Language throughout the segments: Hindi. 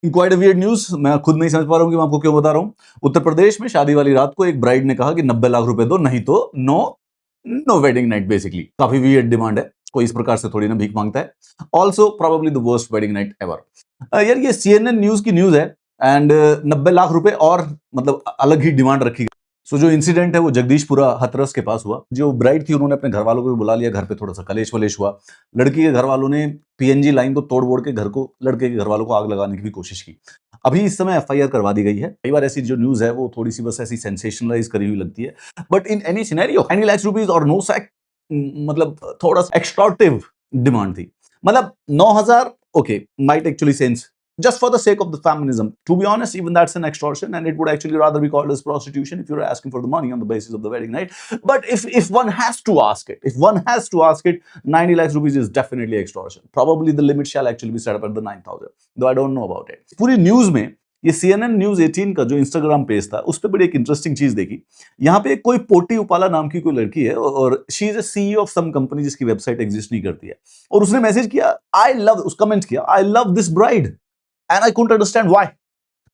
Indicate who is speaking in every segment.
Speaker 1: क्वाइट वियर्ड न्यूज, मैं खुद नहीं समझ पा रहा हूं कि मैं आपको क्यों बता रहा हूं। उत्तर प्रदेश में शादी वाली रात को एक ब्राइड ने कहा कि 90 लाख रुपए दो, नहीं तो no no wedding night. Basically काफी वियर्ड डिमांड है, कोई इस प्रकार से थोड़ी ना भीख मांगता है। Also probably the worst wedding night ever. यार ये सीएनएन न्यूज की न्यूज है एंड 90 लाख रुपए और मतलब अलग ही डिमांड रखी। सो जो इंसिडेंट है वो जगदीशपुरा हथरस के पास हुआ। जो ब्राइड थी उन्होंने अपने घर वालों को भी बुला लिया, घर पे थोड़ा सा कलेश वलेश हुआ। लड़की के घर वालों ने पीएनजी लाइन को तोड़ वोड़ के घर को, लड़के के घर वालों को आग लगाने की भी कोशिश की। अभी इस समय एफआईआर करवा दी गई है। कई बार ऐसी जो न्यूज है वो थोड़ी सी बस ऐसी सेंसेशनलाइज करी हुई लगती है, but in any scenario 90 lakh rupees और नो सैक, मतलब थोड़ा सा एक्सट्रॉटिव डिमांड थी। मतलब 9,000 okay might actually sense just for the sake of the feminism. To be honest, even that's an extortion, and it would actually rather be called as prostitution if you're asking for the money on the basis of the wedding night. But if one has to ask it, 90 lakhs rupees is definitely extortion. Probably the limit shall actually be set up at the 9,000. Though I don't know about it. पूरी न्यूज में ये CNN न्यूज 18 का जो इंस्टाग्राम पेज था उस पर बड़ी एक इंटरेस्टिंग चीज देखी। यहाँ पे कोई पोटी उपाला नाम की कोई लड़की है और she is a CEO of some company जिसकी वेबसाइट एग्जिस्ट नहीं करती है, और उसने मैसेज किया आई लव, उस कमेंट किया I love this bride and I couldn't understand why.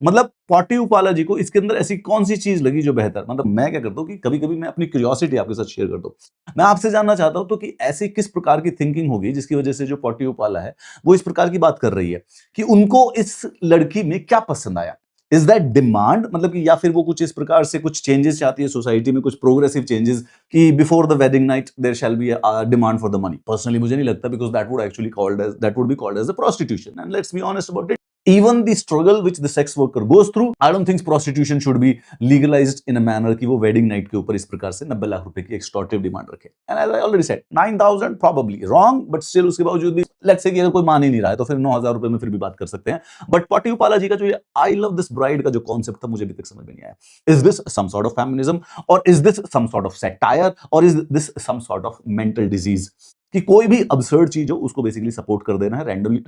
Speaker 1: मतलब पॉटी उपाला जी को इसके अंदर ऐसी कौन सी चीज लगी जो बेहतर। मतलब मैं क्या करता हूँ कि कभी कभी मैं अपनी क्यूरियोसिटी आपके साथ शेयर करता हूँ। मैं आपसे जानना चाहता हूँ तो कि ऐसी किस प्रकार की थिंकिंग होगी जिसकी वजह से जो पॉटी उपाला है वो इस प्रकार की बात कर रही है कि उनको इस लड़की में क्या पसंद आया। इज दैट डिमांड, मतलब कि या फिर वो कुछ इस प्रकार से कुछ चेंजेस चाहती है सोसाइटी में, कुछ प्रोग्रेसिव चेंजेस कि before the wedding night there shall be a demand for the money. Personally मुझे नहीं लगता, because that would actually called as, that would be called as a prostitution. And let's be honest about it, even the struggle which the sex worker goes through, I don't think prostitution should be legalized in a manner कि वो wedding night के ऊपर इस प्रकार से 90 लाख रुपए की extortive demand रखे। And as I already said, 9,000 probably wrong, but still उसके बावजूद भी let's say कि अगर कोई मान ही नहीं रहा है तो फिर 9,000 रुपए में फिर भी बात कर सकते हैं। But पॉटी उपाला जी का जो ये I love this bride का जो concept था मुझे अभी तक समझ में नहीं आया। Is this some sort of feminism, or is this some sort of satire, or is this some sort of mental disease? कि कोई भी absurd चीज हो उसको बेसिकली सपोर्ट कर देना है रैंडमली।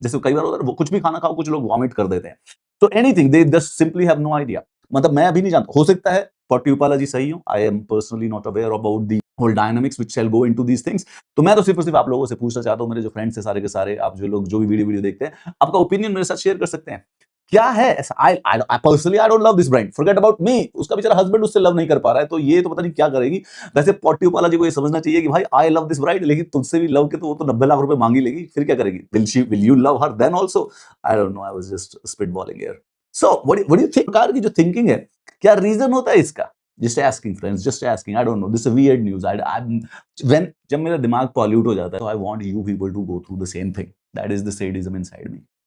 Speaker 1: जैसे कई बार होता है वो कुछ भी खाना खाओ कुछ लोग वॉमिट कर देते हैं। तो anything they just simply have no idea. मतलब मैं अभी नहीं जानता, हो सकता है पॉटी उपाला जी सही हो। I am personally not aware about the whole dynamics which shall go into these things. तो मैं तो सिर्फ और सिर्फ आप लोगों से पूछना चाहता हूं, मेरे जो फ्रेंड्स हैं सारे के सारे, आप जो लोग जो भी वीडियो देखते हैं, आपका ओपिनियन मेरे साथ शेयर कर सकते हैं। क्या है ऐसा? I personally I don't love this brand, forget about me. उसका बेचारा हस्बैंड उससे लव नहीं कर पा रहा है, तो ये तो पता नहीं क्या करेगी। वैसे पॉटी उपाला जी को ये समझना चाहिए कि भाई आई लव दिस ब्राइड, लेकिन तुझसे भी लव के तो वो तो 90 लाख रुपए मांगी लेगी, फिर क्या करेगी? Will you love her then also? I don't know, I was just spitballing here. So what do you think? प्रकार की जो थिंकिंग है, क्या रीजन होता है इसका? Just asking friends, just asking. I don't know, this is a weird news. I when जब मेरा दिमाग पॉल्यूट हो जाता है, तो I want you people to go through the same thing. That is the sadism inside me.